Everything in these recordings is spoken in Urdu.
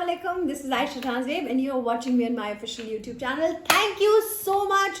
Assalamu alaikum. This is Aisha Tanzeb and you are watching me on my official YouTube channel. Thank you so much.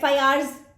FIRs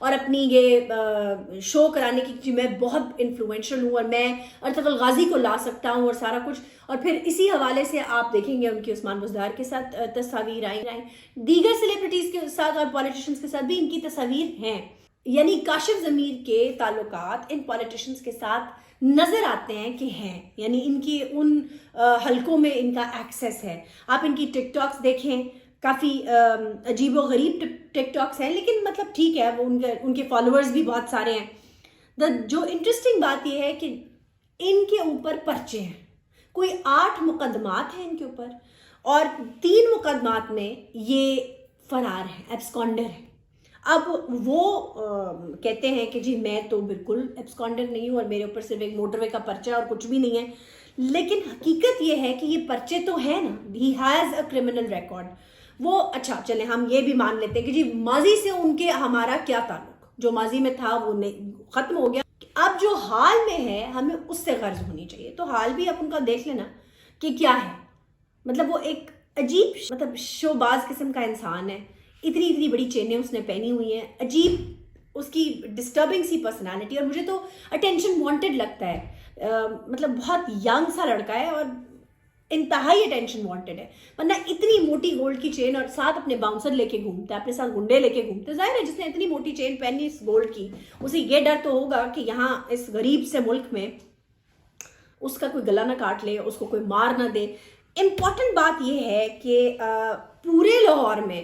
اور اپنی یہ شو کرانے کی کہ میں بہت انفلوئنشل ہوں اور میں ارطغرل غازی کو لا سکتا ہوں اور سارا کچھ. اور پھر اسی حوالے سے آپ دیکھیں گے ان کی عثمان بزدار کے ساتھ تصاویر آئیں, دیگر سیلیبریٹیز کے ساتھ اور پولیٹیشنز کے ساتھ بھی ان کی تصاویر ہیں. یعنی کاشف ضمیر کے تعلقات ان پولیٹیشنز کے ساتھ نظر آتے ہیں کہ ہیں, یعنی ان کی ان حلقوں میں ان کا ایکسیس ہے. آپ ان کی ٹک ٹاکس دیکھیں, کافی عجیب و غریب ٹک ٹاکس ہیں, لیکن مطلب ٹھیک ہے, وہ ان کے فالوورز بھی بہت سارے ہیں. جو انٹرسٹنگ بات یہ ہے کہ ان کے اوپر پرچے ہیں, کوئی 8 مقدمات ہیں ان کے اوپر, اور 3 مقدمات میں یہ فرار ہیں, ایبسکونڈر ہیں. اب وہ کہتے ہیں کہ جی میں تو بالکل ایبسکونڈر نہیں ہوں اور میرے اوپر صرف ایک موٹر وے کا پرچہ اور کچھ بھی نہیں ہے, لیکن حقیقت یہ ہے کہ یہ پرچے تو ہیں نا, he has a criminal record. وہ اچھا چلیں ہم یہ بھی مان لیتے ہیں کہ جی ماضی سے ان کے ہمارا کیا تعلق, جو ماضی میں تھا وہ ختم ہو گیا. اب جو حال میں ہے ہمیں اس سے غرض ہونی چاہیے, تو حال بھی آپ ان کا دیکھ لینا کہ کیا ہے. مطلب وہ ایک عجیب مطلب شو باز قسم کا انسان ہے, اتنی بڑی چینیں اس نے پہنی ہوئی ہیں, عجیب اس کی ڈسٹربنگ سی پرسنالٹی, اور مجھے تو اٹینشن وانٹڈ لگتا ہے. مطلب بہت ینگ سا لڑکا ہے اور انتہائی اٹینشن وانٹڈ ہے, ورنہ اتنی موٹی گولڈ کی چین اور ساتھ اپنے باؤنسر لے کے گھومتا ہے, اپنے ساتھ گنڈے لے کے گھومتے. ظاہر ہے جس نے اتنی موٹی چین پہنی اس گولڈ کی, اسے یہ ڈر تو ہوگا کہ یہاں اس غریب سے ملک میں اس کا کوئی گلا نہ کاٹ لے, اس کو کوئی مار نہ دے. امپورٹنٹ بات یہ ہے کہ پورے لاہور میں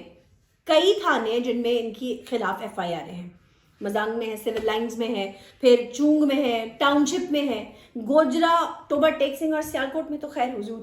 کئی تھانے جن میں ان کی خلاف ایف آئی آر ہیں, مزانگ میں ہے, سول لائنز میں ہے, پھر چونگ میں ہے, ٹاؤن شپ میں ہے, گوجرا, ٹوبا ٹیک سنگھ اور سیالکوٹ میں تو خیر حضور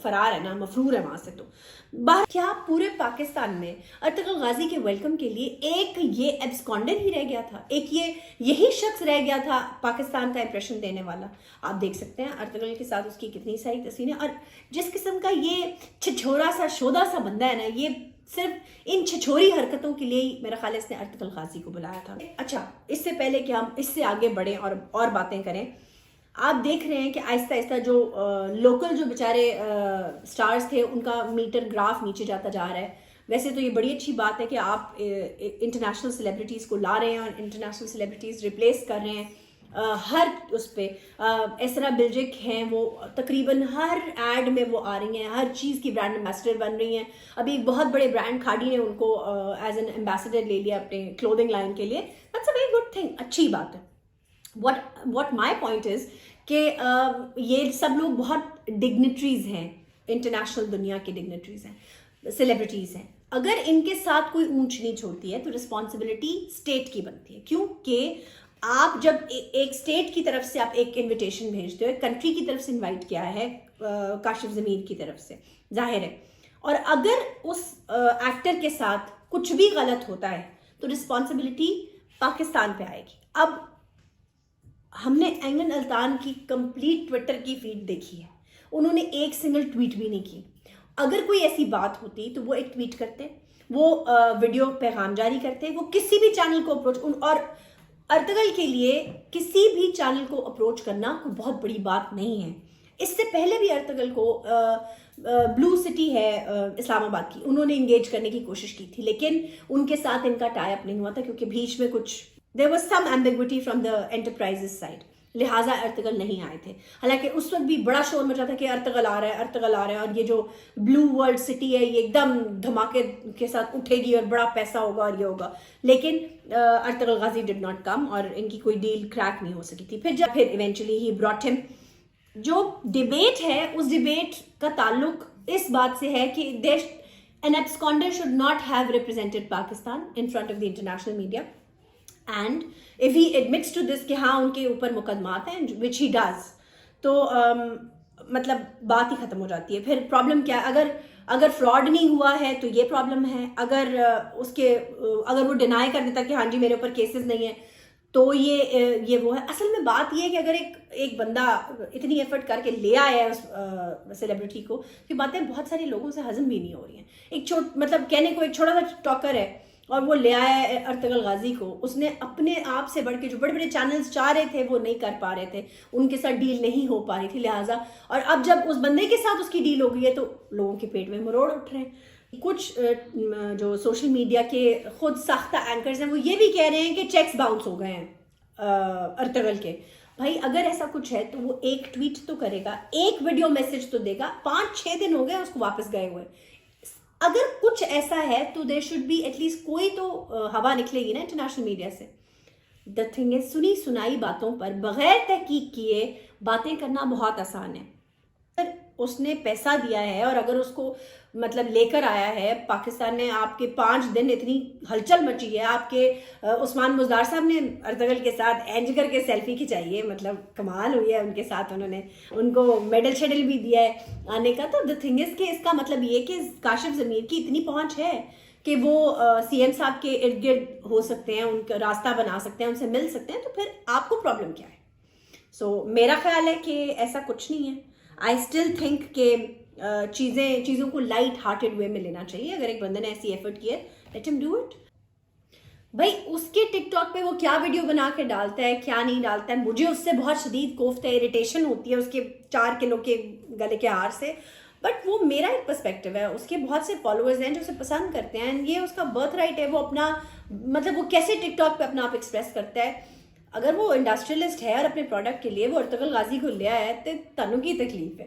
فرار ہے نا, مفرور ہے وہاں سے. تو باہر کیا پورے پاکستان میں ارطغرل غازی کے ویلکم کے لیے ایک یہ ایبسکونڈر ہی رہ گیا تھا, ایک یہی شخص رہ گیا تھا پاکستان کا امپریشن دینے والا. آپ دیکھ سکتے ہیں ارطغرل کے ساتھ اس کی کتنی ساری تصویریں, اور جس قسم کا یہ چھچھورا سا شودا سا بندہ ہے نا, یہ صرف ان چھچھوری حرکتوں کے لیے ہی میرا خیال ہے اس نے ارطغرل غازی کو بلایا تھا. اچھا, اس سے پہلے کہ ہم اس سے آگے بڑھیں اور باتیں کریں, آپ دیکھ رہے ہیں کہ آہستہ آہستہ جو لوکل جو بیچارے سٹارز تھے ان کا میٹر گراف نیچے جاتا جا رہا ہے. ویسے تو یہ بڑی اچھی بات ہے کہ آپ انٹرنیشنل سیلیبریٹیز کو لا رہے ہیں اور انٹرنیشنل سیلیبریٹیز ریپلیس کر رہے ہیں ہر اس پہ. ایسرا بلجک ہیں, وہ تقریباً ہر ایڈ میں وہ آ رہی ہیں, ہر چیز کی برانڈ ایمبیسڈر بن رہی ہیں. ابھی ایک بہت بڑے برانڈ کھاڑی نے ان کو ایز این ایمبیسڈر لے لیا اپنے کلودنگ لائن کے لیے. That's a very good thing, اچھی بات ہے. واٹ مائی پوائنٹ از کہ یہ سب لوگ بہت ڈگنیٹریز ہیں, انٹرنیشنل دنیا کے ڈگنیٹریز ہیں, سیلیبریٹیز ہیں. اگر ان کے ساتھ کوئی اونچ نیچ ہوتی ہے تو رسپانسبلٹی اسٹیٹ کی بنتی ہے. کیوں کہ آپ جب ایک اسٹیٹ کی طرف سے آپ ایک انویٹیشن بھیجتے ہو, ایک کنٹری کی طرف سے انوائٹ کیا ہے کاشف ضمیر کی طرف سے, ظاہر ہے, اور اگر اس ایکٹر کے ساتھ کچھ بھی غلط ہوتا ہے تو رسپانسبلٹی پاکستان پہ آئے گی. اب ہم نے اینگن الطان کی کمپلیٹ ٹویٹر کی فیڈ دیکھی ہے, انہوں نے ایک سنگل ٹویٹ بھی نہیں کی. اگر کوئی ایسی بات ہوتی تو وہ ایک ٹویٹ کرتے, وہ ویڈیو پیغام جاری کرتے, وہ کسی بھی چینل کو اپروچ, اور ارطغرل کے لیے کسی بھی چینل کو اپروچ کرنا کوئی بہت بڑی بات نہیں ہے. اس سے پہلے بھی ارطغرل کو بلو سٹی ہے اسلام آباد کی, انہوں نے انگیج کرنے کی کوشش کی تھی, لیکن ان کے ساتھ ان کا ٹائی اپ نہیں ہوا تھا کیونکہ بیچ میں کچھ there was some ambiguity from the enterprises side, لہٰذا ارطغرل نہیں آئے تھے. حالانکہ اس وقت بھی بڑا شور مچا تھا کہ ارطغرل آ رہا ہے, ارطغرل آ رہا ہے, اور یہ جو بلو ورلڈ سٹی ہے یہ ایک دم دھماکے کے ساتھ اٹھے گی اور بڑا پیسہ ہوگا اور یہ ہوگا. لیکن Ertugrul Ghazi did not come اور ان کی کوئی ڈیل کریک نہیں ہو سکی تھی. پھر ایونچولی ہی براٹ ہم. جو ڈیبیٹ ہے اس ڈیبیٹ کا تعلق اس بات سے ہے کہ an absconder should not have represented Pakistan in front of the international media. And if he admits to this کہ ہاں ان کے اوپر مقدمات ہیں, which he does, تو مطلب بات ہی ختم ہو جاتی ہے. پھر پرابلم کیا ہے, اگر فراڈ نہیں ہوا ہے تو یہ پرابلم ہے, اگر وہ ڈینائی کر دیتا کہ ہاں جی میرے اوپر کیسز نہیں ہیں تو یہ وہ ہے. اصل میں بات یہ ہے کہ اگر ایک بندہ اتنی ایفرٹ کر کے لے آیا ہے اس سیلیبریٹی کو, یہ باتیں بہت سارے لوگوں سے ہضم بھی نہیں ہو رہی ہیں. مطلب کہنے کو ایک چھوٹا سا ٹاکر ہے اور وہ لے آیا ہے ارطغرل غازی کو, اس نے اپنے آپ سے بڑھ کے جو بڑے بڑے چینلز چاہ رہے تھے وہ نہیں کر پا رہے تھے, ان کے ساتھ ڈیل نہیں ہو پا رہی تھی, لہٰذا اور اب جب اس بندے کے ساتھ اس کی ڈیل ہو گئی ہے تو لوگوں کے پیٹ میں مروڑ اٹھ رہے ہیں, کچھ جو سوشل میڈیا کے خود ساختہ اینکرز ہیں وہ یہ بھی کہہ رہے ہیں کہ چیکس باؤنس ہو گئے ہیں ارطغرل کے. بھائی اگر ایسا کچھ ہے تو وہ ایک ٹویٹ تو کرے گا, ایک ویڈیو میسج تو دے گا. 5-6 دن ہو گئے اس کو واپس گئے ہوئے. اگر کچھ ایسا ہے تو there should be at least کوئی تو ہوا نکلے گی نا انٹرنیشنل میڈیا سے. دا تھنگ ہے سنی سنائی باتوں پر بغیر تحقیق کیے باتیں کرنا بہت آسان ہے. اگر اس نے پیسہ دیا ہے اور اگر اس کو مطلب لے کر آیا ہے پاکستان نے, آپ کے 5 دن اتنی ہلچل مچی ہے, آپ کے عثمان مزدار صاحب نے ارطغرل کے ساتھ اینج کر کے سیلفی کھچائی ہے, مطلب کمال ہوئی ہے ان کے ساتھ, انہوں نے ان کو میڈل شیڈل بھی دیا ہے آنے کا. تو دا تھنگ از کہ اس کا مطلب یہ کہ کاشف ضمیر کی اتنی پہنچ ہے کہ وہ سی ایم صاحب کے ارد گرد ہو سکتے ہیں, ان کا راستہ بنا سکتے ہیں, ان سے مل سکتے ہیں. تو پھر آپ کو پرابلم کیا ہے؟ سو میرا خیال ہے کہ ایسا کچھ نہیں ہے. آئی اسٹل تھنک کہ چیزوں کو لائٹ ہارٹیڈ وے میں لینا چاہیے. اگر ایک بندے نے ایسی ایفرٹ کی ہے لیٹ ہم ڈو اٹ. بھائی اس کے ٹک ٹاک پہ وہ کیا ویڈیو بنا کے ڈالتا ہے کیا نہیں ڈالتا ہے, مجھے اس سے بہت شدید کوفت ہے, اریٹیشن ہوتی ہے اس کے 4 کلو کے گلے کے ہار سے. بٹ وہ میرا ایک پرسپیکٹیو ہے, اس کے بہت سے فالوورز ہیں جو اسے پسند کرتے ہیں, یہ اس کا برتھ رائٹ ہے. وہ اپنا مطلب وہ کیسے ٹک ٹاک پہ اپنا آپ ایکسپریس کرتا ہے. اگر وہ انڈسٹریلسٹ ہے اور اپنے پروڈکٹ کے لیے وہ ارطغرل غازی کو لے آیا ہے تو تنوں کی تکلیف ہے.